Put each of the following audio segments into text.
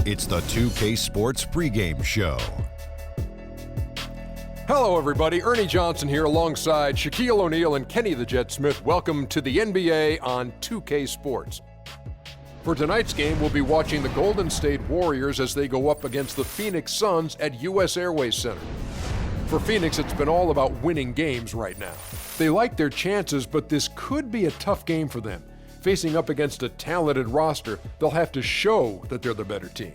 It's the 2K Sports pregame show. Hello, everybody. Ernie Johnson here alongside Shaquille O'Neal and Kenny the Jet Smith. Welcome to the NBA on 2K Sports. For tonight's game, we'll be watching the Golden State Warriors as they go up against the Phoenix Suns at U.S. Airways Center. For Phoenix, it's been all about winning games right now. They like their chances, but this could be a tough game for them. Facing up against a talented roster, they'll have to show that they're the better team.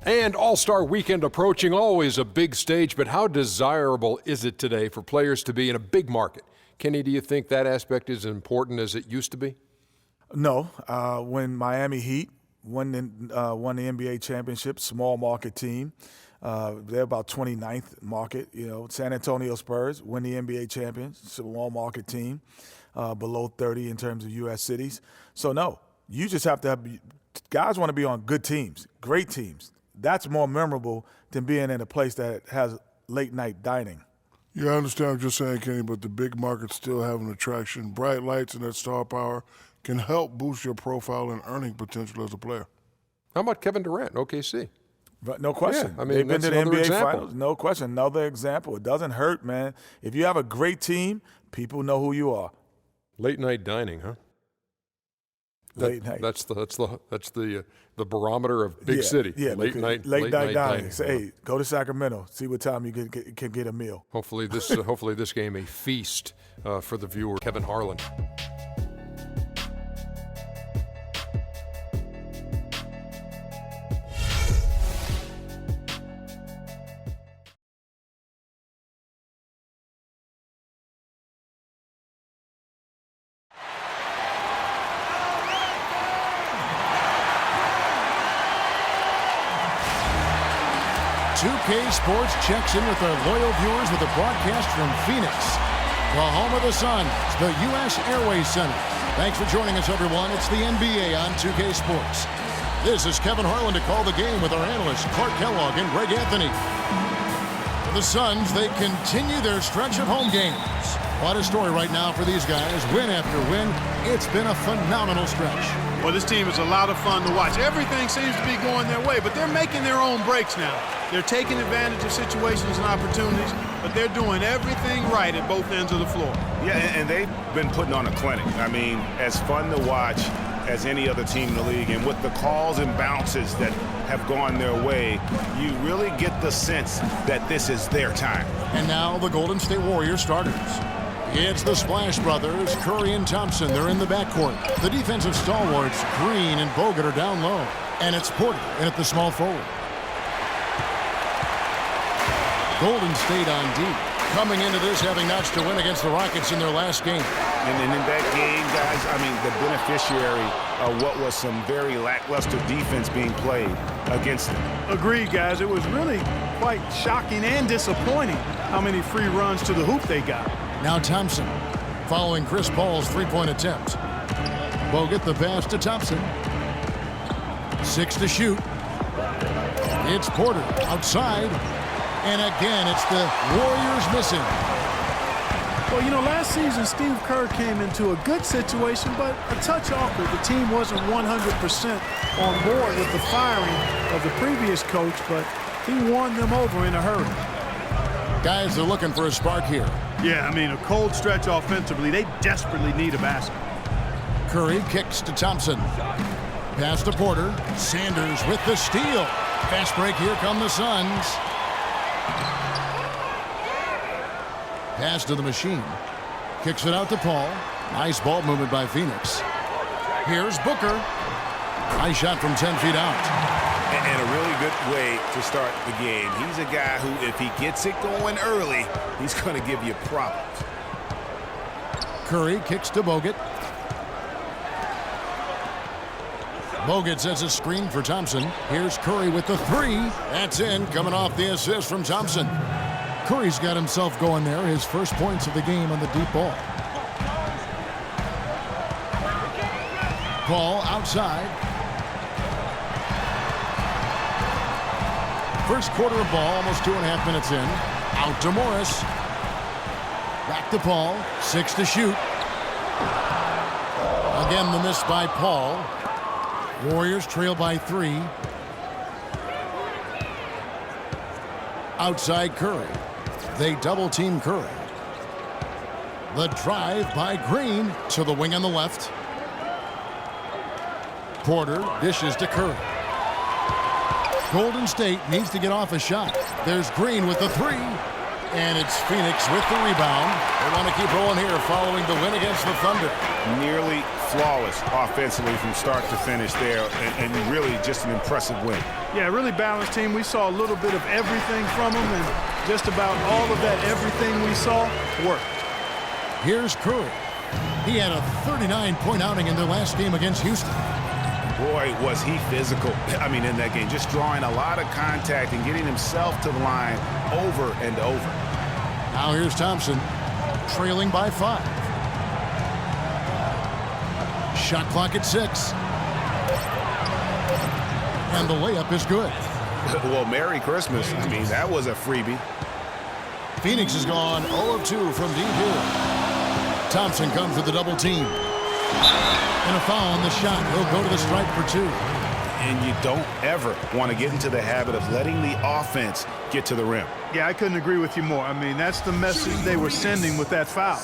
And All-Star Weekend approaching, always a big stage, but how desirable is it today for players to be in a big market? Kenny, do you think that aspect is as important as it used to be? No. When Miami Heat won the NBA championship, small market team, they're about 29th market. San Antonio Spurs win the NBA championship, small market team, below 30 in terms of U.S. cities. So, no, you just have to have – guys want to be on good teams, great teams. That's more memorable than being in a place that has late-night dining. Yeah, I understand what you're saying, Kenny, but the big markets still have an attraction. Bright lights and that star power can help boost your profile and earning potential as a player. How about Kevin Durant, OKC? But no question. Yeah, I mean, they've been to the NBA example. Finals. No question. Another example. It doesn't hurt, man. If you have a great team, people know who you are. Late night dining, huh? Late night. That's the barometer of big city. Yeah, late night dining. Say, hey, go to Sacramento. See what time you can get a meal. Hopefully this game a feast for the viewer. Kevin Harlan. Sports checks in with our loyal viewers with a broadcast from Phoenix, the home of the Suns, the U.S. Airways Center. Thanks for joining us, everyone. It's the NBA on 2K Sports. This is Kevin Harlan to call the game with our analysts Clark Kellogg and Greg Anthony. For the Suns, they continue their stretch of home games. What a story right now for these guys. Win after win, it's been a phenomenal stretch. Well, this team is a lot of fun to watch. Everything seems to be going their way, but they're making their own breaks now. They're taking advantage of situations and opportunities, but they're doing everything right at both ends of the floor. Yeah, and they've been putting on a clinic. I mean, as fun to watch as any other team in the league, and with the calls and bounces that have gone their way, you really get the sense that this is their time. And now the Golden State Warriors starters. It's the Splash Brothers, Curry and Thompson. They're in the backcourt. The defensive stalwarts, Green and Bogut, are down low. And it's Porter in at the small forward. Golden State on D. Coming into this having notched to win against the Rockets in their last game. And in that game, guys, I mean, the beneficiary of what was some very lackluster defense being played against them. Agreed, guys. It was really quite shocking and disappointing how many free runs to the hoop they got. Now Thompson, following Chris Paul's three-point attempt. Bogut the pass to Thompson. 6 to shoot. It's Porter outside. And again, it's the Warriors missing. Well, last season, Steve Kerr came into a good situation, but a touch awkward. The team wasn't 100% on board with the firing of the previous coach, but he won them over in a hurry. Guys are looking for a spark here. Yeah, I mean, a cold stretch offensively. They desperately need a basket. Curry kicks to Thompson. Pass to Porter. Sanders with the steal. Fast break. Here come the Suns. Pass to the machine. Kicks it out to Paul. Nice ball movement by Phoenix. Here's Booker. Nice shot from 10 feet out. And a really good way to start the game. He's a guy who, if he gets it going early, he's going to give you problems. Curry kicks to Bogut. Bogut sets a screen for Thompson. Here's Curry with the three. That's in, coming off the assist from Thompson. Curry's got himself going there. His first points of the game on the deep ball. Paul outside. First quarter of ball, almost 2.5 minutes in. Out to Morris. Back to Paul. 6 to shoot. Again, the miss by Paul. Warriors trail by 3. Outside Curry. They double-team Curry. The drive by Green to the wing on the left. Porter dishes to Curry. Golden State needs to get off a shot. There's Green with the three. And it's Phoenix with the rebound. They want to keep rolling here following the win against the Thunder. Nearly flawless offensively from start to finish there, and really just an impressive win. Yeah, really balanced team. We saw a little bit of everything from them, and just about all of that everything we saw worked. Here's Curry. He had a 39-point outing in their last game against Houston. Boy, was he physical. I mean, in that game, just drawing a lot of contact and getting himself to the line over and over. Now here's Thompson, trailing by 5. Shot clock at 6. And the layup is good. Well, Merry Christmas. I mean, that was a freebie. Phoenix has gone 0 of 2 from deep here. Thompson comes with the double team. And a foul on the shot. He'll go to the stripe for 2. And you don't ever want to get into the habit of letting the offense get to the rim. Yeah, I couldn't agree with you more. I mean, that's the message they were sending with that foul.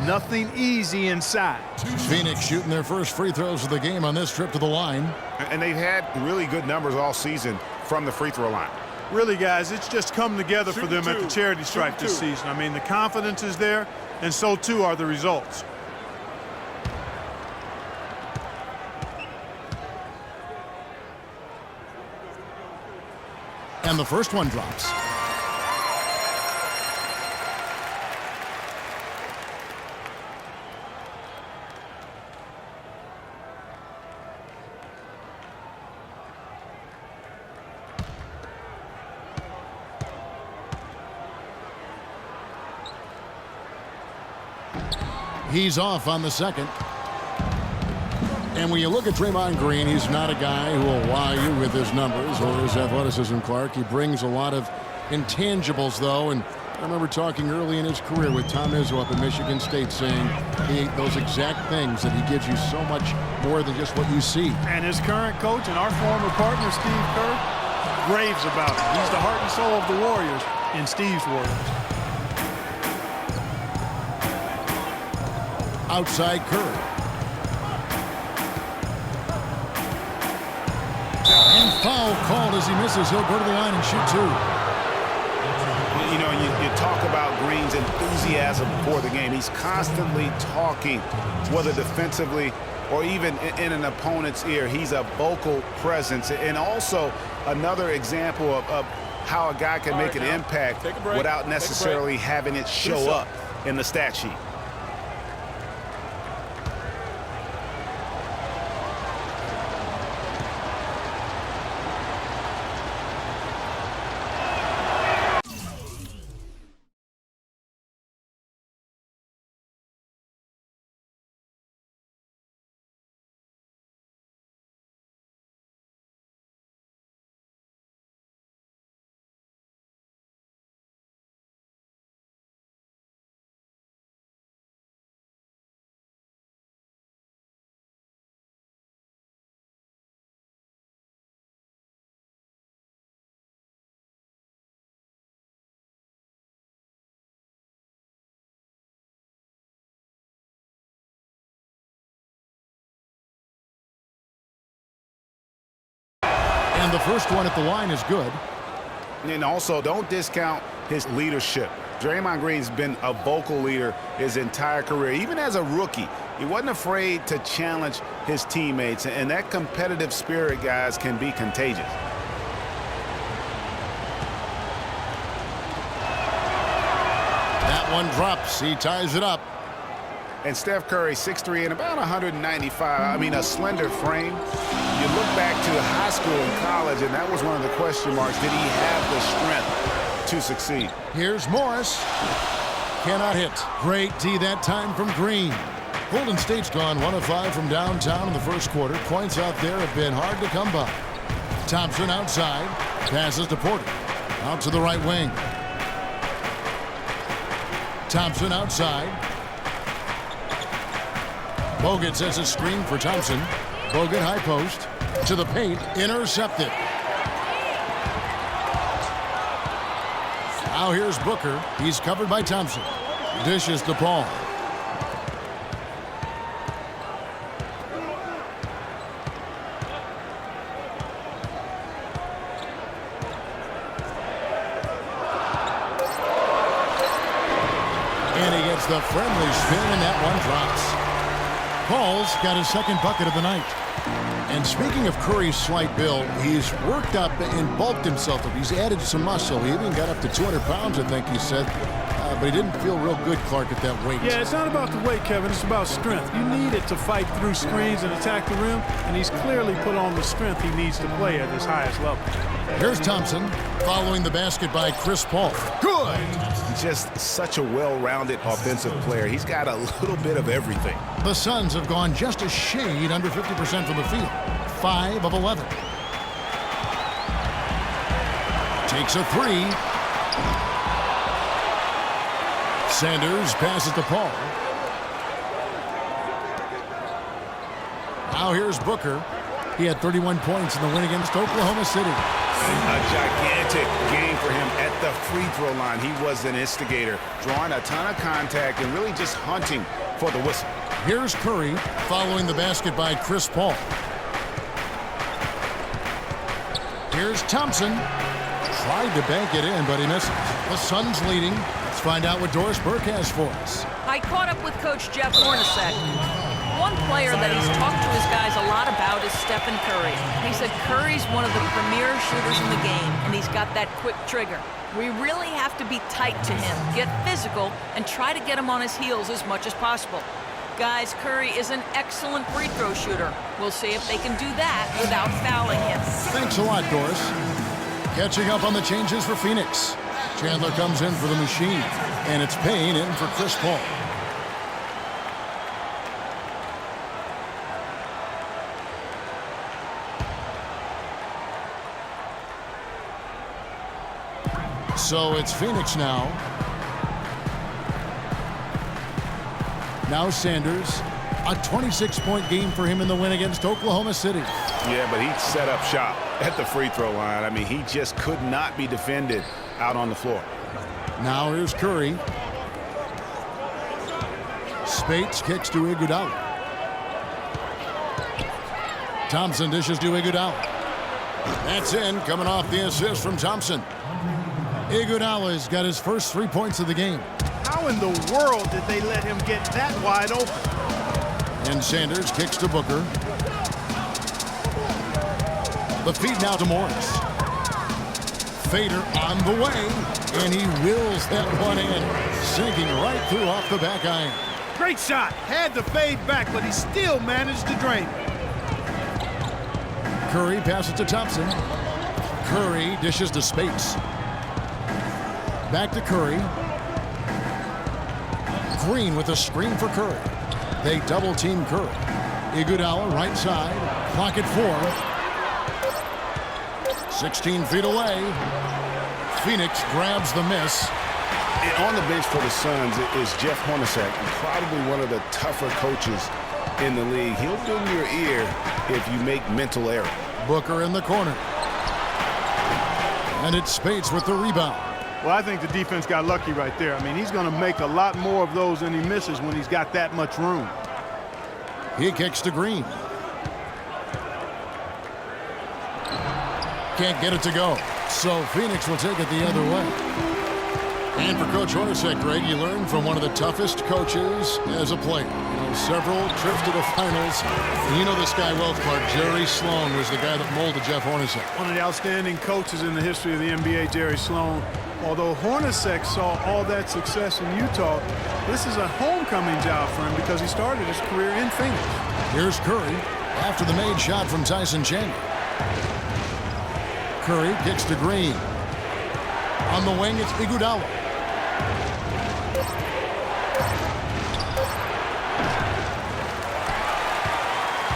Nothing easy inside. Phoenix shooting their first free throws of the game on this trip to the line. And they've had really good numbers all season from the free throw line. Really, guys, it's just come together for them at the charity stripe this season. I mean, the confidence is there, and so too are the results. And the first one drops. He's off on the second. And when you look at Draymond Green, he's not a guy who will wow you with his numbers or his athleticism, Clark. He brings a lot of intangibles, though. And I remember talking early in his career with Tom Izzo up at Michigan State saying he ate those exact things, that he gives you so much more than just what you see. And his current coach and our former partner, Steve Kerr, raves about him. He's the heart and soul of the Warriors in Steve's Warriors. Outside Curry. And foul called as he misses. He'll go to the line and shoot 2. You know, you talk about Green's enthusiasm before the game. He's constantly talking, whether defensively or even in an opponent's ear. He's a vocal presence. And also another example of how a guy can make an impact without necessarily having it show up in the stat sheet. And the first one at the line is good. And also, don't discount his leadership. Draymond Green's been a vocal leader his entire career. Even as a rookie, he wasn't afraid to challenge his teammates. And that competitive spirit, guys, can be contagious. That one drops. He ties it up. And Steph Curry, 6'3" and about 195. I mean, a slender frame. You look back to high school and college, and that was one of the question marks. Did he have the strength to succeed? Here's Morris. Cannot hit. Great D that time from Green. Golden State's gone 1 of 5 from downtown in the first quarter. Points out there have been hard to come by. Thompson outside. Passes to Porter. Out to the right wing. Thompson outside. Bogut sets a screen for Thompson. Bogut high post to the paint, intercepted. Now here's Booker. He's covered by Thompson. Dishes to Paul. And he gets the friendly spin, and that one drops. Paul's got his second bucket of the night. And speaking of Curry's slight build, he's worked up and bulked himself up. He's added some muscle. He even got up to 200 pounds, I think he said. But he didn't feel real good, Clark, at that weight. Yeah, it's not about the weight, Kevin. It's about strength. You need it to fight through screens and attack the rim, and he's clearly put on the strength he needs to play at his highest level. Here's Thompson following the basket by Chris Paul. Good! Just such a well-rounded offensive player. He's got a little bit of everything. The Suns have gone just a shade under 50% from the field. 5 of 11. Takes a three. Sanders passes to Paul. Now here's Booker. He had 31 points in the win against Oklahoma City. A gigantic game for him at the free throw line. He was an instigator, drawing a ton of contact and really just hunting for the whistle. Here's Curry following the basket by Chris Paul. Here's Thompson. Tried to bank it in, but he misses. The Suns leading. Let's find out what Doris Burke has for us. I caught up with Coach Jeff Hornacek. One player that he's talked to his guys a lot about is Stephen Curry. He said Curry's one of the premier shooters in the game, and he's got that quick trigger. We really have to be tight to him, get physical, and try to get him on his heels as much as possible. Guys, Curry is an excellent free throw shooter. We'll see if they can do that without fouling him. Thanks a lot, Doris. Catching up on the changes for Phoenix. Chandler comes in for the machine, and it's Payne in for Chris Paul. So it's Phoenix now. Now Sanders. A 26-point game for him in the win against Oklahoma City. Yeah, but he set up shop at the free throw line. I mean, he just could not be defended out on the floor. Now here's Curry. Spates kicks to Iguodala. Thompson dishes to Iguodala. That's in, coming off the assist from Thompson. Iguodala's got his first 3 points of the game. How in the world did they let him get that wide open? And Sanders kicks to Booker. The feed now to Morris. Fader on the way, and he wills that one in, sinking right through off the back iron. Great shot. Had to fade back, but he still managed to drain it. Curry passes to Thompson. Curry dishes to Spates. Back to Curry. Green with a screen for Curry. They double team Curry. Iguodala right side. Clock at 4. 16 feet away. Phoenix grabs the miss. And on the bench for the Suns is Jeff Hornacek, probably one of the tougher coaches in the league. He'll bend your ear if you make mental error. Booker in the corner. And it's Spates with the rebound. Well, I think the defense got lucky right there. I mean, he's going to make a lot more of those than he misses when he's got that much room. He kicks to Green. Can't get it to go. So Phoenix will take it the other way. And for Coach Hornacek, Greg, you learned from one of the toughest coaches as a player. Several trips to the finals. And you know this guy well, Clark. Jerry Sloan was the guy that molded Jeff Hornacek. One of the outstanding coaches in the history of the NBA, Jerry Sloan. Although Hornacek saw all that success in Utah, this is a homecoming job for him because he started his career in Phoenix. Here's Curry after the made shot from Tyson Chandler. Curry kicks to Green. On the wing, it's Iguodala.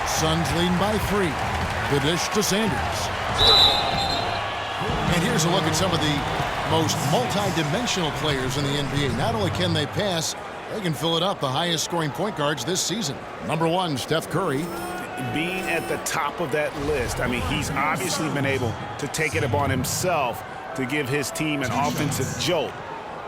Suns leading by 3. The dish to Sanders. And here's a look at some of the most multi-dimensional players in the NBA. Not only can they pass, they can fill it up. The highest scoring point guards this season. Number 1, Steph Curry. Being at the top of that list, I mean, he's obviously been able to take it upon himself to give his team an offensive jolt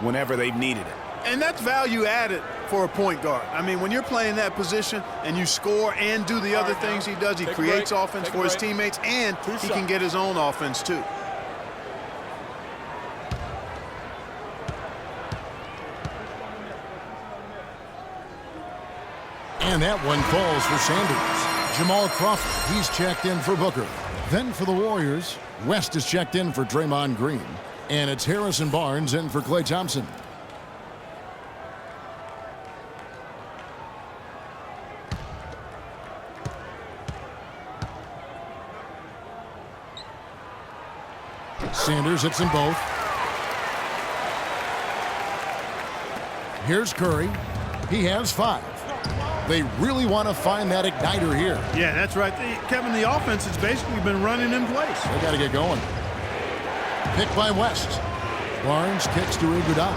whenever they've needed it. And that's value added for a point guard. I mean, when you're playing that position and you score and do the other things he does, he creates offense for his teammates, and he can get his own offense too. And that one falls for Sanders. Jamal Crawford, he's checked in for Booker. Then for the Warriors, West is checked in for Draymond Green. And it's Harrison Barnes in for Klay Thompson. Sanders hits them both. Here's Curry. He has 5. They really want to find that igniter here. Yeah, that's right. Kevin, the offense has basically been running in place. They got to get going. Pick by West. Barnes kicks to Iguodala.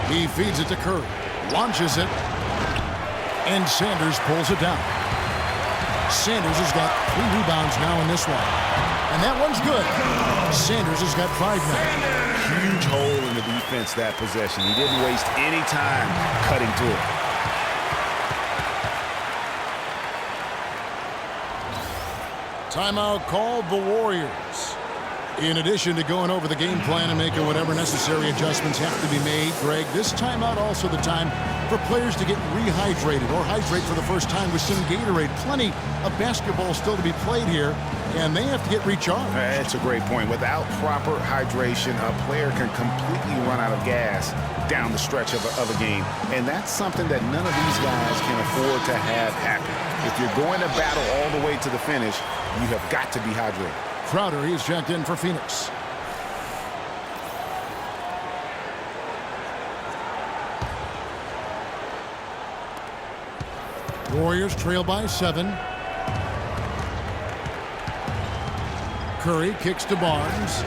He feeds it to Curry. Launches it. And Sanders pulls it down. Sanders has got 3 rebounds now in this one. And that one's good. Sanders has got 5 now. Huge hole in the defense that possession. He didn't waste any time cutting to it. Timeout called the Warriors. In addition to going over the game plan and making whatever necessary adjustments have to be made, Greg, this timeout also the time for players to get rehydrated or hydrate for the first time with some Gatorade. Plenty of basketball still to be played here, and they have to get recharged. That's a great point. Without proper hydration, a player can completely run out of gas down the stretch of a game, and that's something that none of these guys can afford to have happen. If you're going to battle all the way to the finish, you have got to be hydrated. Crowder, he's checked in for Phoenix. Warriors trail by 7. Curry kicks to Barnes.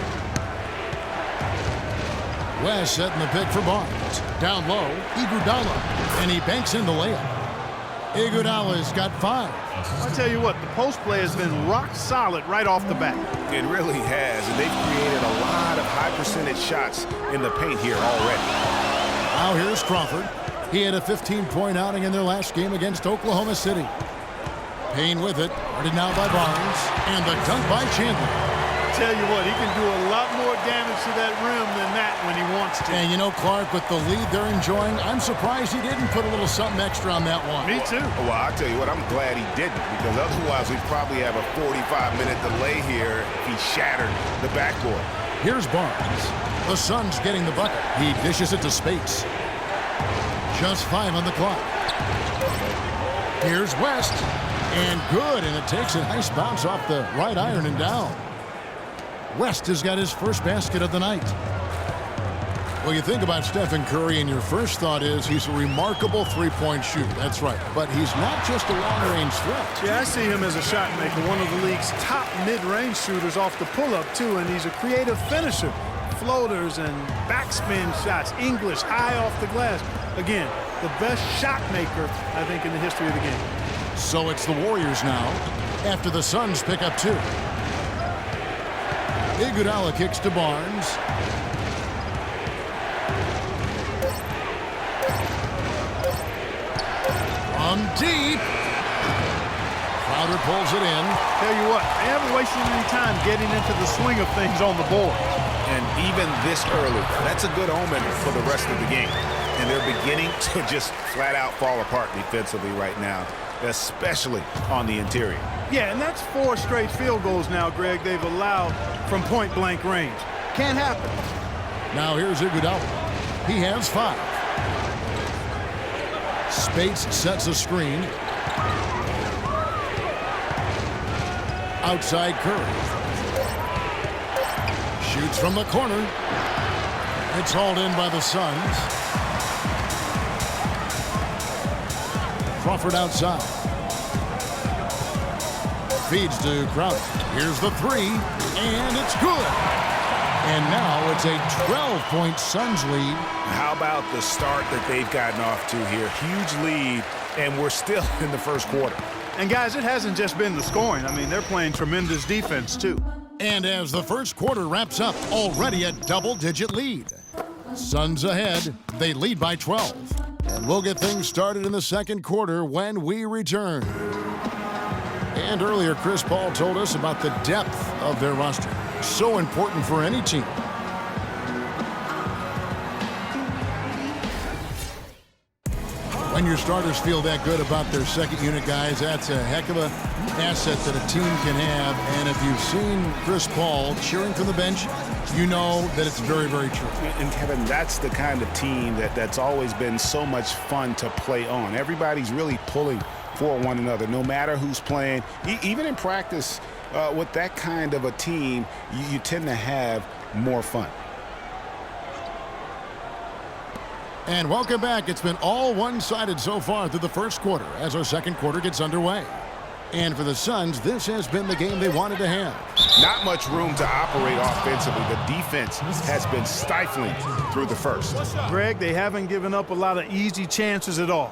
West setting the pick for Barnes. Down low, Iguodala, and he banks in the layup. Iguodala's got 5. I'll tell you what, the post play has been rock solid right off the bat. It really has, and they've created a lot of high percentage shots in the paint here already. Now here's Crawford. He had a 15-point outing in their last game against Oklahoma City. Payne with it, guarded now by Barnes, and the dunk by Chandler. Tell you what, he can do a lot more damage to that rim than that when he wants to. And you know, Clark, with the lead they're enjoying, I'm surprised he didn't put a little something extra on that one. Me too. Well, I'll tell you what, I'm glad he didn't, because otherwise we'd probably have a 45-minute delay here if he shattered the backboard. Here's Barnes. The Suns getting the bucket. He dishes it to Spates. Just 5 on the clock. Here's West. And good, and it takes a nice bounce off the right iron and down. West has got his first basket of the night. Well, you think about Stephen Curry, and your first thought is he's a remarkable three-point shooter. That's right. But he's not just a long-range threat. Yeah, I see him as a shot maker, one of the league's top mid-range shooters off the pull-up, too, and he's a creative finisher. Floaters and backspin shots, English, high off the glass. Again, the best shot maker, I think, in the history of the game. So it's the Warriors now, after the Suns pick up 2. Iguodala kicks to Barnes. From deep. Crowder pulls it in. Tell you what, they haven't wasted any time getting into the swing of things on the board. And even this early, that's a good omen for the rest of the game. And they're beginning to just flat out fall apart defensively right now, especially on the interior. Yeah, and that's 4 straight field goals now, Greg, they've allowed from point-blank range. Can't happen. Now here's Iguodala. He has 5. Spates sets a screen. Outside Curry. Shoots from the corner. It's hauled in by the Suns. Crawford outside. Feeds to Crowder. Here's the 3, and it's good. And now it's a 12-point Suns lead. How about the start that they've gotten off to here? Huge lead, and we're still in the first quarter. And, guys, it hasn't just been the scoring. I mean, they're playing tremendous defense, too. And as the first quarter wraps up, already a double-digit lead. Suns ahead. They lead by 12. And we'll get things started in the second quarter when we return. And earlier, Chris Paul told us about the depth of their roster. So important for any team. When your starters feel that good about their second unit guys, that's a heck of an asset that a team can have. And if you've seen Chris Paul cheering from the bench, you know that it's very, very true. And Kevin, that's the kind of team that's always been so much fun to play on. Everybody's really pulling for one another, no matter who's playing. Even in practice, with that kind of a team, you tend to have more fun. And welcome back. It's been all one-sided so far through the first quarter as our second quarter gets underway. And for the Suns, this has been the game they wanted to have. Not much room to operate offensively. The defense has been stifling through the first. Greg, they haven't given up a lot of easy chances at all.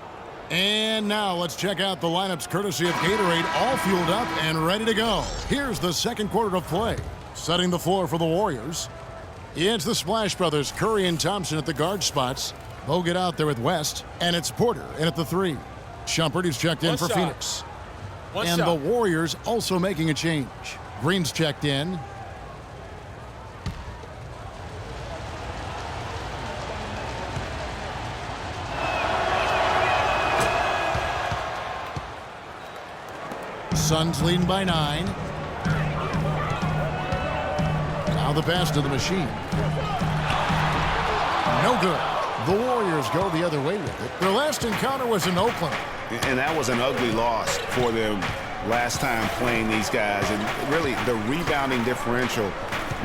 And now let's check out the lineups courtesy of Gatorade, all fueled up and ready to go. Here's the second quarter of play. Setting the floor for the Warriors. It's the Splash Brothers, Curry and Thompson at the guard spots. Bogut out there with West, and it's Porter in at the 3. Shumpert, who's checked in for Phoenix. And the Warriors also making a change. Green's checked in. Suns leading by 9. Now the pass to the machine. No good. The Warriors go the other way with it. Their last encounter was in Oakland. And that was an ugly loss for them last time playing these guys. And really, the rebounding differential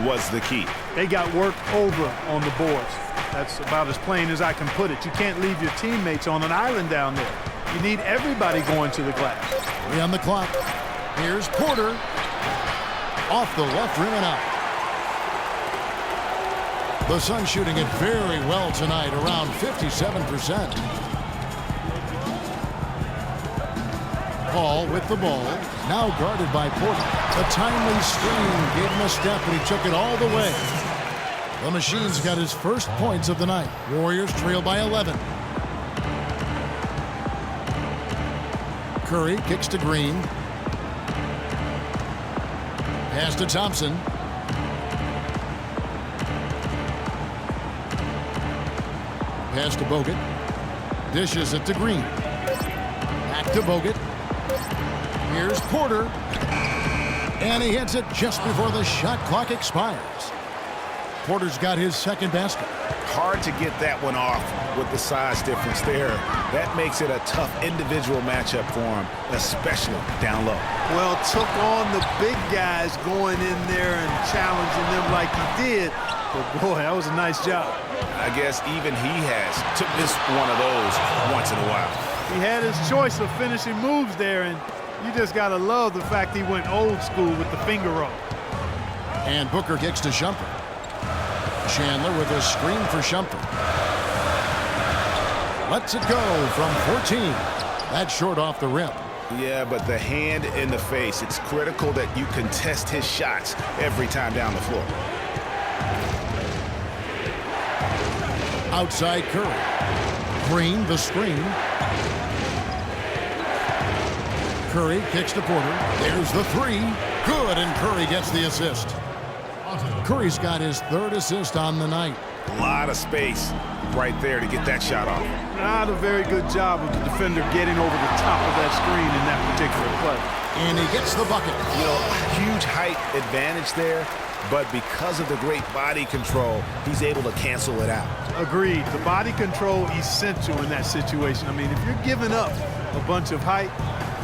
was the key. They got worked over on the boards. That's about as plain as I can put it. You can't leave your teammates on an island down there. You need everybody going to the glass. 3 on the clock. Here's Porter. Off the left rim and out. The Suns shooting it very well tonight, around 57%. Paul with the ball, now guarded by Porter. A timely screen gave him a step, and he took it all the way. The Machine's got his first points of the night. Warriors trail by 11. Curry kicks to Green. Pass to Thompson. Pass to Bogut. Dishes it to Green. Back to Bogut. Here's Porter. And he hits it just before the shot clock expires. Porter's got his second basket. Hard to get that one off with the size difference there. That makes it a tough individual matchup for him, especially down low. Well, took on the big guys going in there and challenging them like he did. But boy, that was a nice job. I guess even he took this one of those once in a while. He had his choice of finishing moves there, and you just got to love the fact he went old school with the finger roll. And Booker kicks to Shumpert. Chandler with a screen for Shumpert. Lets it go from 14. That's short off the rim. Yeah, but the hand in the face, it's critical that you contest his shots every time down the floor. Outside Curry. Green, the screen. Curry kicks to Porter. There's the 3. Good, and Curry gets the assist. Curry's got his third assist on the night. A lot of space right there to get that shot off. Not a very good job of the defender getting over the top of that screen in that particular play. And he gets the bucket. You know, huge height advantage there, but because of the great body control, he's able to cancel it out. Agreed. The body control essential in that situation. I mean, if you're giving up a bunch of height,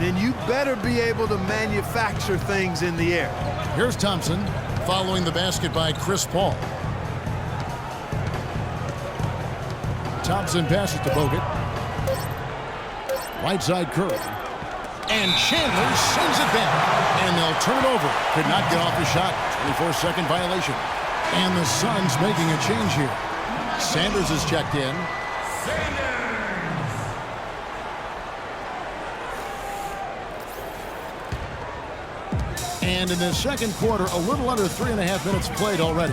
then you better be able to manufacture things in the air. Here's Thompson following the basket by Chris Paul. Thompson passes to Bogut. Right side Curry. And Chandler sends it back. And they'll turn it over. Could not get off the shot. 24-second violation. And the Suns making a change here. Sanders is checked in. And in the second quarter, a little under 3.5 minutes played already.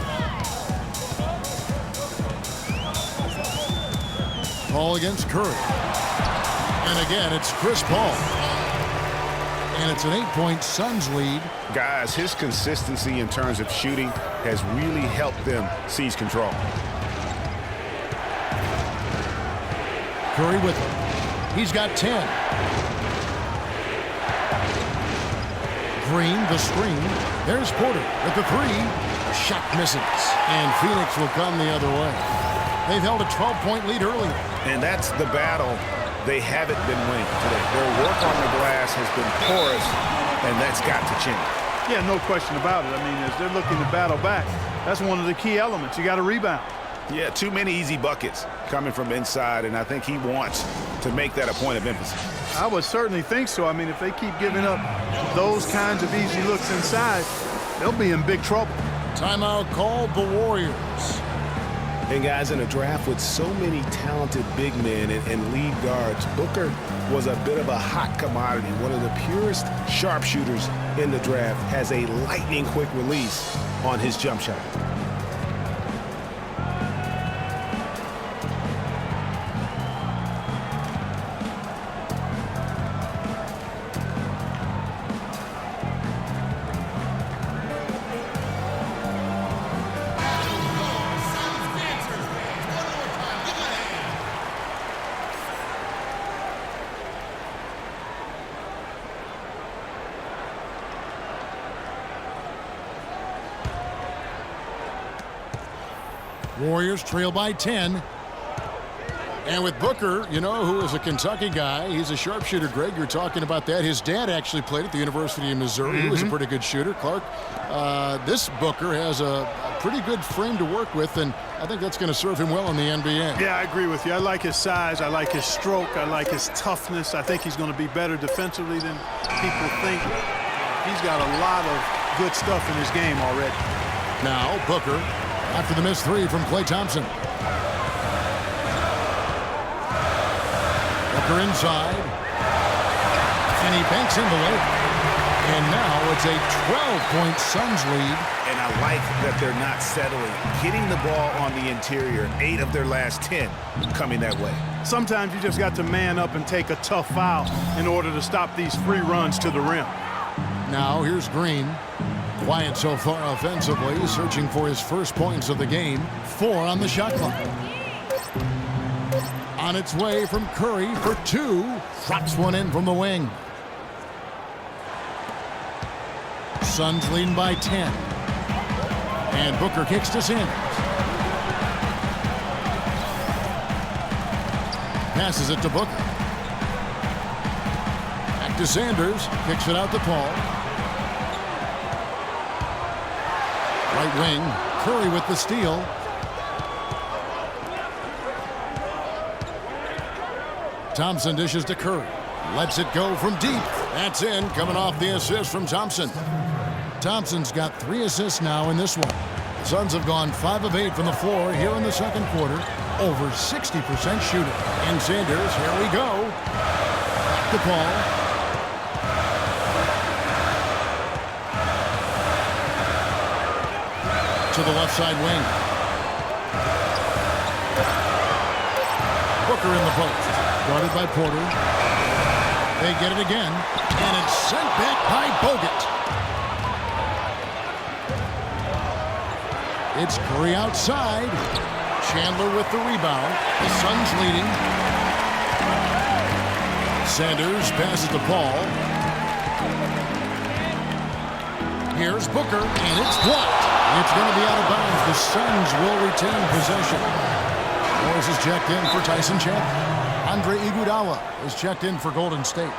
Paul against Curry. And again, it's Chris Paul. And it's an 8-point Suns lead. Guys, his consistency in terms of shooting has really helped them seize control. Curry with him. He's got 10. Green, the screen. There's Porter with the three. The shot misses. And Phoenix will come the other way. They've held a 12-point lead earlier. And that's the battle they haven't been winning today. Their work on the glass has been porous, and that's got to change. Yeah, no question about it. I mean, as they're looking to battle back, that's one of the key elements. You got to rebound. Yeah, too many easy buckets coming from inside, and I think he wants to make that a point of emphasis. I would certainly think so. I mean, if they keep giving up those kinds of easy looks inside, they'll be in big trouble. Timeout called the Warriors. And guys, in a draft with so many talented big men and lead guards, Booker was a bit of a hot commodity. One of the purest sharpshooters in the draft, has a lightning quick release on his jump shot. Warriors trail by 10. And with Booker, you know, who is a Kentucky guy, he's a sharpshooter. Greg, you're talking about that. His dad actually played at the University of Missouri. He was a pretty good shooter. Clark, this Booker has a pretty good frame to work with, and I think that's going to serve him well in the NBA. Yeah, I agree with you. I like his size. I like his stroke. I like his toughness. I think he's going to be better defensively than people think. He's got a lot of good stuff in his game already. Now, Booker, after the missed three from Klay Thompson. Booker inside. And he banks in the layup. And now it's a 12-point Suns lead. And I like that they're not settling. Getting the ball on the interior, 8 of their last 10 coming that way. Sometimes you just got to man up and take a tough foul in order to stop these free runs to the rim. Now here's Green. Quiet so far offensively, searching for his first points of the game. 4 on the shot clock. On its way from Curry for 2. Drops one in from the wing. Suns leading by 10. And Booker kicks to Sanders. Passes it to Booker. Back to Sanders. Kicks it out to Paul. Right wing, Curry with the steal. Thompson dishes to Curry. Lets it go from deep. That's in, coming off the assist from Thompson. Thompson's got 3 assists now in this one. The Suns have gone 5 of 8 from the floor here in the second quarter. Over 60% shooting. And Sanders, here we go. Back to Paul. To the left side wing. Booker in the post. Guarded by Porter. They get it again. And it's sent back by Bogut. It's Curry outside. Chandler with the rebound. The Suns leading. Sanders passes to Paul. Here's Booker, and it's blocked. It's going to be out of bounds. The Suns will retain possession. Morris is checked in for Tyson Chandler. Andre Iguodala is checked in for Golden State.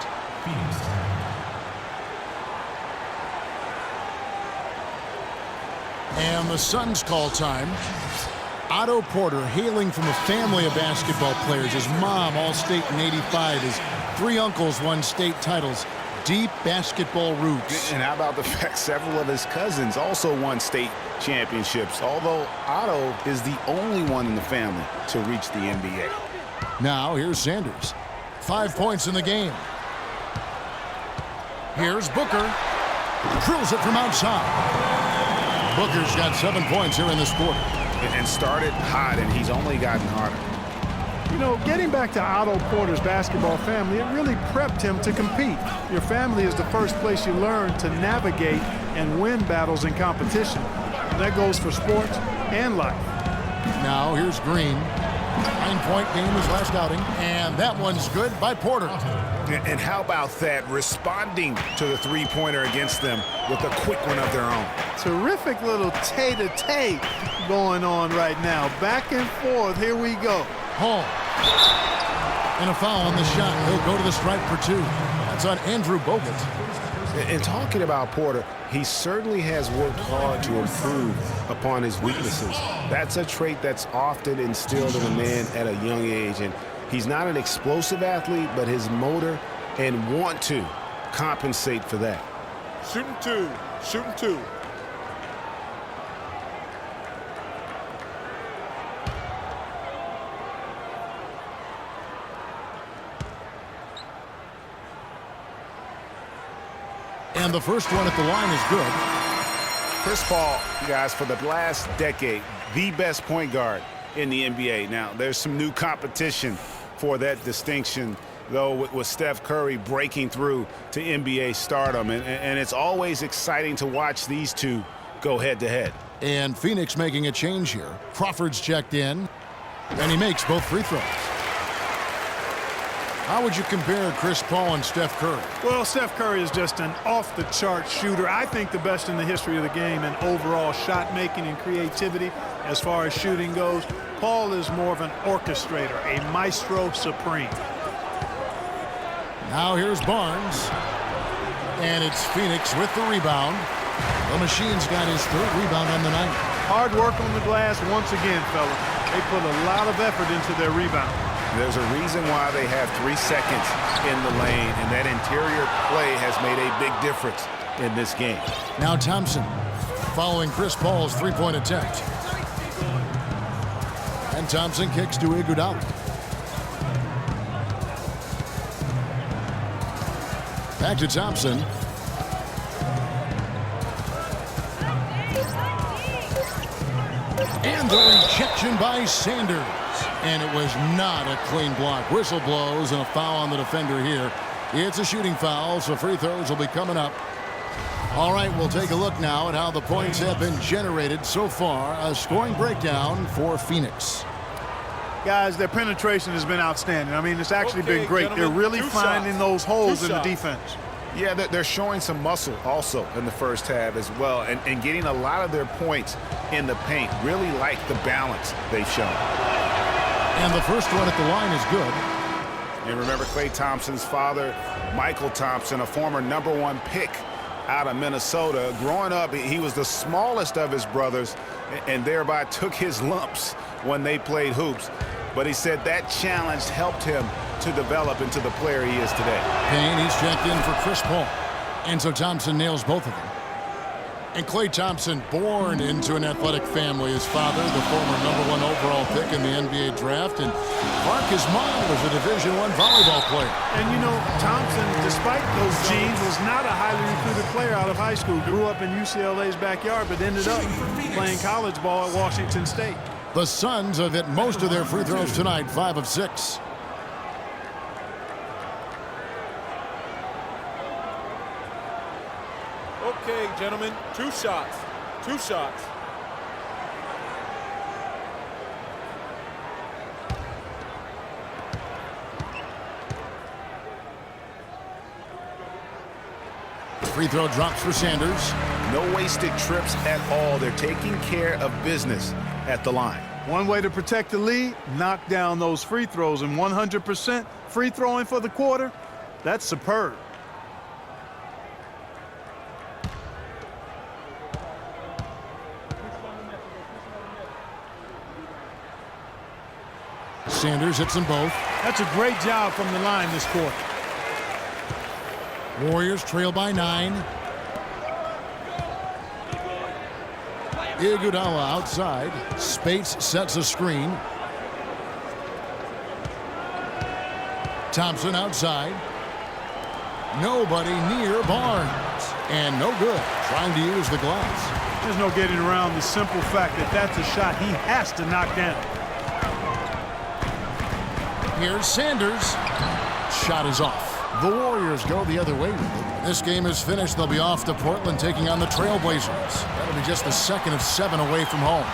And the Suns call time. Otto Porter, hailing from a family of basketball players. His mom, All-State in '85. His 3 uncles won state titles. Deep basketball roots. And how about the fact several of his cousins also won state championships, although Otto is the only one in the family to reach the NBA. Now here's Sanders. 5 points in the game. Here's Booker. Drills it from outside. Booker's got 7 points here in this quarter. And started hot, and he's only gotten harder. You know, getting back to Otto Porter's basketball family, it really prepped him to compete. Your family is the first place you learn to navigate and win battles in competition. And that goes for sports and life. Now here's Green. 9-point game his last outing, and that one's good by Porter. And how about that, responding to the three-pointer against them with a quick one of their own. Terrific little tay-to-tay going on right now. Back and forth. Here we go. Hall. And a foul on the shot. He'll go to the stripe for 2. That's on Andrew Bogut. And talking about Porter, he certainly has worked hard to improve upon his weaknesses. That's a trait that's often instilled in a man at a young age. And he's not an explosive athlete, but his motor and want to compensate for that. Shooting 2. Shooting 2. And the first one at the line is good. Chris Paul, you guys, for the last decade, the best point guard in the NBA. Now, there's some new competition for that distinction, though, with Steph Curry breaking through to NBA stardom. And it's always exciting to watch these two go head-to-head. And Phoenix making a change here. Crawford's checked in, and he makes both free throws. How would you compare Chris Paul and Steph Curry? Well, Steph Curry is just an off-the-chart shooter. I think the best in the history of the game in overall shot making and creativity as far as shooting goes. Paul is more of an orchestrator, a maestro supreme. Now here's Barnes. And it's Phoenix with the rebound. The Machine's got his 3rd rebound on the night. Hard work on the glass once again, fellas. They put a lot of effort into their rebound. There's a reason why they have 3 seconds in the lane, and that interior play has made a big difference in this game. Now Thompson following Chris Paul's 3-point attempt. And Thompson kicks to Iguodala. Back to Thompson. And the rejection by Sanders. And it was not a clean block. Whistle blows and a foul on the defender here. It's a shooting foul, so free throws will be coming up. All right, we'll take a look now at how the points have been generated so far. A scoring breakdown for Phoenix. Guys, their penetration has been outstanding. I mean, it's actually been great. They're really finding those holes in the defense. Yeah, they're showing some muscle also in the first half as well, and getting a lot of their points in the paint. Really like the balance they've shown. And the first one at the line is good. And remember Klay Thompson's father, Michael Thompson, a former #1 pick out of Minnesota. Growing up, he was the smallest of his brothers and thereby took his lumps when they played hoops. But he said that challenge helped him to develop into the player he is today. Payne, he's checked in for Chris Paul. And so Thompson nails both of them. And Klay Thompson, born into an athletic family. His father, the former #1 overall pick in the NBA draft. And Marcus Mott was a Division I volleyball player. And, you know, Thompson, despite those genes, was not a highly recruited player out of high school. Grew up in UCLA's backyard, but ended up playing college ball at Washington State. The Suns have hit most of their free throws tonight, 5 of 6. Okay, gentlemen, 2 shots. 2 shots. Free throw drops for Sanders. No wasted trips at all. They're taking care of business at the line. One way to protect the lead, knock down those free throws, and 100% free throwing for the quarter, that's superb. Sanders hits them both. That's a great job from the line this quarter. Warriors trail by 9. Iguodala outside. Spates sets a screen. Thompson outside. Nobody near Barnes. And no good. Trying to use the glass. There's no getting around the simple fact that that's a shot he has to knock down. Here's Sanders. Shot is off. The Warriors go the other way with it. This game is finished. They'll be off to Portland taking on the Trailblazers. That'll be just the second of 7 away from home.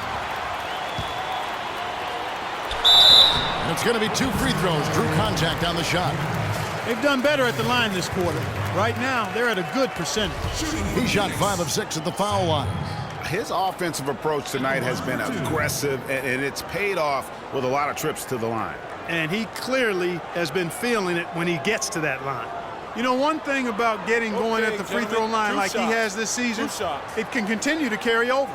And it's going to be 2 free throws. Drew contact on the shot. They've done better at the line this quarter. Right now, they're at a good percentage. He shot 5 of 6 at the foul line. His offensive approach tonight has been aggressive, and it's paid off with a lot of trips to the line. And he clearly has been feeling it when he gets to that line. You know, one thing about getting going at the free throw line like he has this season, it can continue to carry over.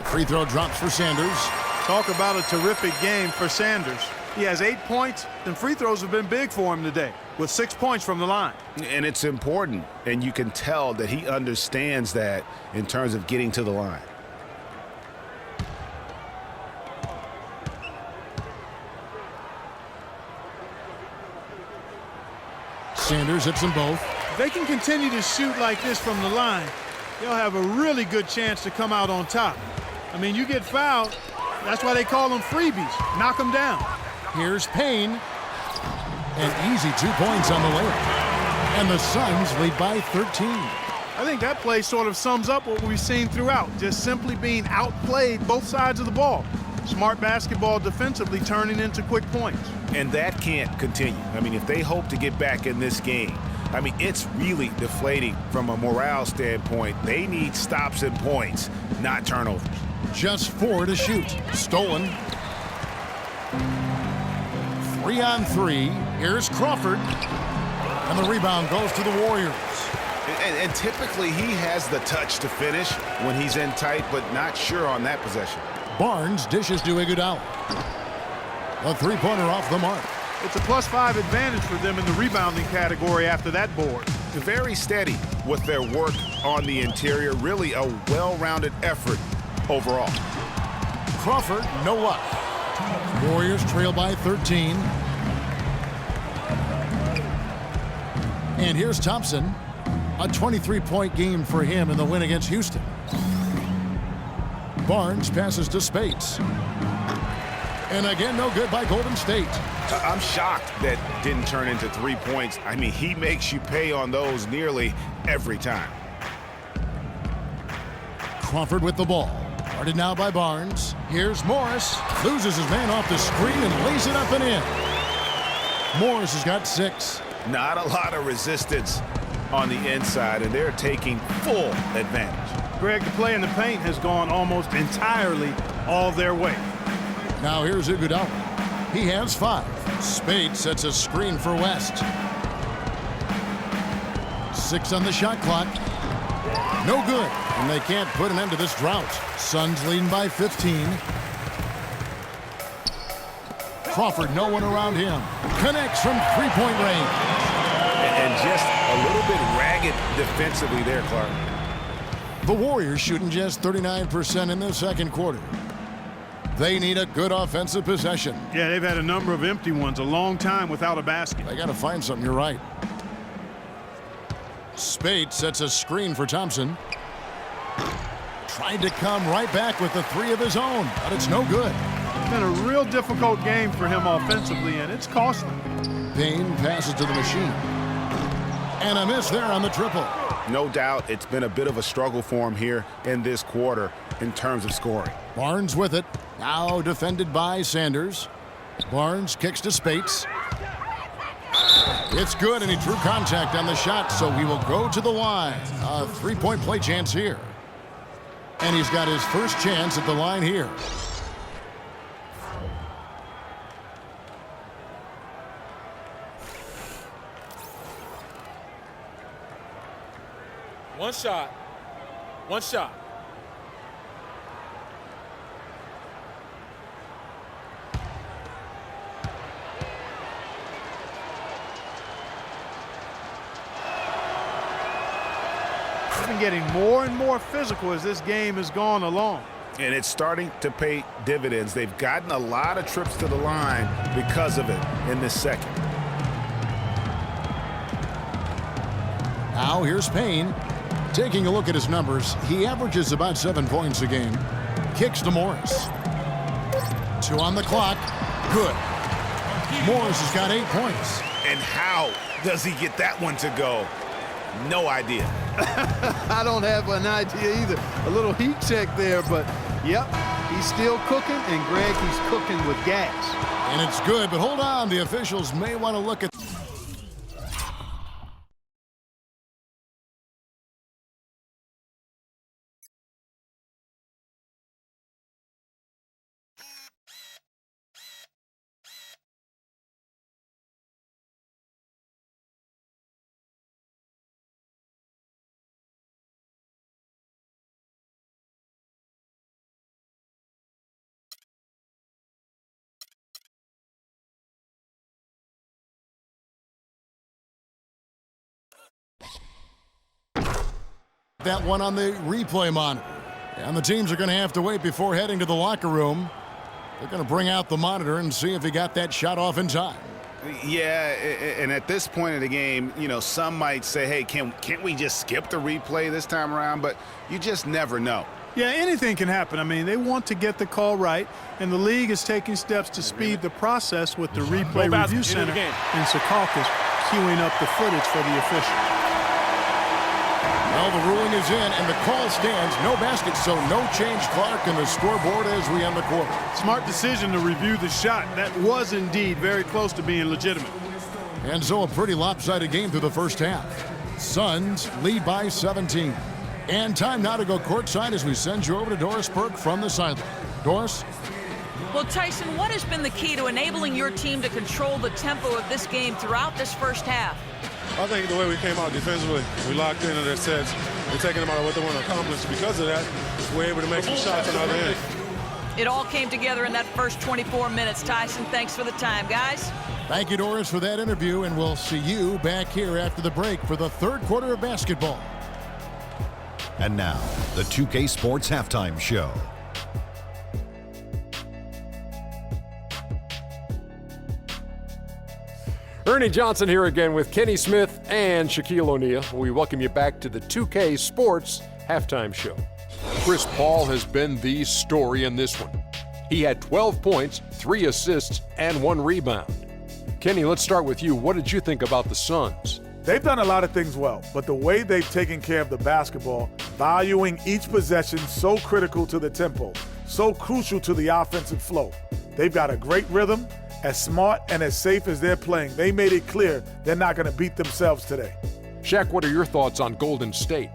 Free throw drops for Sanders. Talk about a terrific game for Sanders. He has 8 points, and free throws have been big for him today, with 6 points from the line. And it's important, and you can tell that he understands that in terms of getting to the line. Sanders hits them both. If they can continue to shoot like this from the line, they'll have a really good chance to come out on top. I mean, you get fouled, that's why they call them freebies. Knock them down. Here's Payne. An easy 2 points on the way. And the Suns lead by 13. I think that play sort of sums up what we've seen throughout, just simply being outplayed both sides of the ball. Smart basketball defensively turning into quick points. And that can't continue. I mean, if they hope to get back in this game, I mean, it's really deflating from a morale standpoint. They need stops and points, not turnovers. Just 4 to shoot. Stolen. 3 on 3. Here's Crawford. And the rebound goes to the Warriors. And typically he has the touch to finish when he's in tight, but not sure on that possession. Barnes dishes to Iguodala. A three-pointer off the mark. It's a +5 advantage for them in the rebounding category after that board. Very steady with their work on the interior. Really a well-rounded effort overall. Crawford, no luck. Warriors trail by 13. And here's Thompson. A 23-point game for him in the win against Houston. Barnes passes to Spates. And again, no good by Golden State. I'm shocked that didn't turn into 3 points. I mean, he makes you pay on those nearly every time. Crawford with the ball. Guarded now by Barnes. Here's Morris. Loses his man off the screen and lays it up and in. Morris has got 6. Not a lot of resistance on the inside, and they're taking full advantage. Greg, the play in the paint has gone almost entirely all their way. Now here's Iguodala. He has 5. Spates sets a screen for West. 6 on the shot clock. No good, and they can't put an end to this drought. Suns leading by 15. Crawford, no one around him. Connects from three-point range. And just a little bit ragged defensively there, Clark. The Warriors shooting just 39% in the second quarter. They need a good offensive possession. Yeah, they've had a number of empty ones, a long time without a basket. They got to find something, you're right. Spade sets a screen for Thompson. Tried to come right back with the 3 of his own, but it's no good. It's been a real difficult game for him offensively, and it's costly. Payne passes to the machine. And a miss there on the triple. No doubt it's been a bit of a struggle for him here in this quarter in terms of scoring. Barnes with it. Now defended by Sanders. Barnes kicks to Spates. It's good, and he drew contact on the shot, so he will go to the line. A 3-point play chance here. And he's got his first chance at the line here. One shot. One shot. It's been getting more and more physical as this game has gone along. And it's starting to pay dividends. They've gotten a lot of trips to the line because of it in this second. Now here's Payne. Taking a look at his numbers, he averages about 7 points a game. Kicks to Morris. 2 on the clock. Good. Morris has got 8 points. And how does he get that one to go? No idea. I don't have an idea either. A little heat check there, but yep, he's still cooking, and Greg, he's cooking with gas. And it's good, but hold on. The officials may want to look at that one on the replay monitor. And the teams are going to have to wait before heading to the locker room. They're going to bring out the monitor and see if he got that shot off in time. Yeah, and at this point of the game, you know, some might say, hey, can't we just skip the replay this time around? But you just never know. Yeah, anything can happen. I mean, they want to get the call right, and the league is taking steps to speed the process with the replay review center in Secaucus queuing up the footage for the official. Well, the ruling is in, and the call stands. No basket, so no change, Clark, in the scoreboard as we end the quarter. Smart decision to review the shot. That was indeed very close to being legitimate. And so a pretty lopsided game through the first half. Suns lead by 17. And time now to go courtside as we send you over to Doris Burke from the sideline. Doris? Well, Tyson, what has been the key to enabling your team to control the tempo of this game throughout this first half? I think the way we came out defensively, we locked into their sets. We're taking them out of what they want to accomplish. Because of that, we're able to make some shots on the other end. It all came together in that first 24 minutes. Tyson, thanks for the time, guys. Thank you, Doris, for that interview, and we'll see you back here after the break for the third quarter of basketball. And now, the 2K Sports Halftime Show. Ernie Johnson here again with Kenny Smith and Shaquille O'Neal. We welcome you back to the 2K Sports Halftime Show. Chris Paul has been the story in this one. He had 12 points, 3 assists, and 1 rebound. Kenny, let's start with you. What did you think about the Suns? They've done a lot of things well, but the way they've taken care of the basketball, valuing each possession, so critical to the tempo, so crucial to the offensive flow. They've got a great rhythm. As smart and as safe as they're playing, they made it clear they're not going to beat themselves today. Shaq, what are your thoughts on Golden State?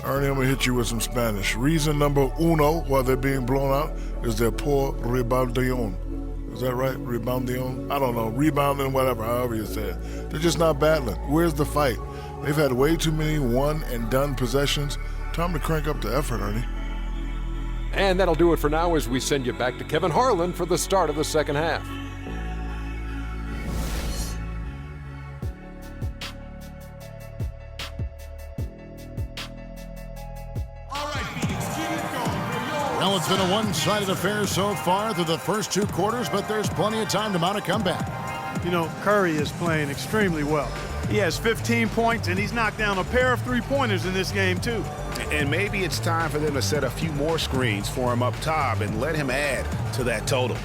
Ernie, I'm going to hit you with some Spanish. Reason number uno why they're being blown out is their poor reboundion. Is that right? Reboundion? I don't know. Rebounding, whatever, however you say it. They're just not battling. Where's the fight? They've had way too many one-and-done possessions. Time to crank up the effort, Ernie. And that'll do it for now as we send you back to Kevin Harlan for the start of the second half. Well, it's been a one-sided affair so far through the first 2 quarters, but there's plenty of time to mount a comeback. You know, Curry is playing extremely well. He has 15 points, and he's knocked down a pair of three-pointers in this game, too. And maybe it's time for them to set a few more screens for him up top and let him add to that total.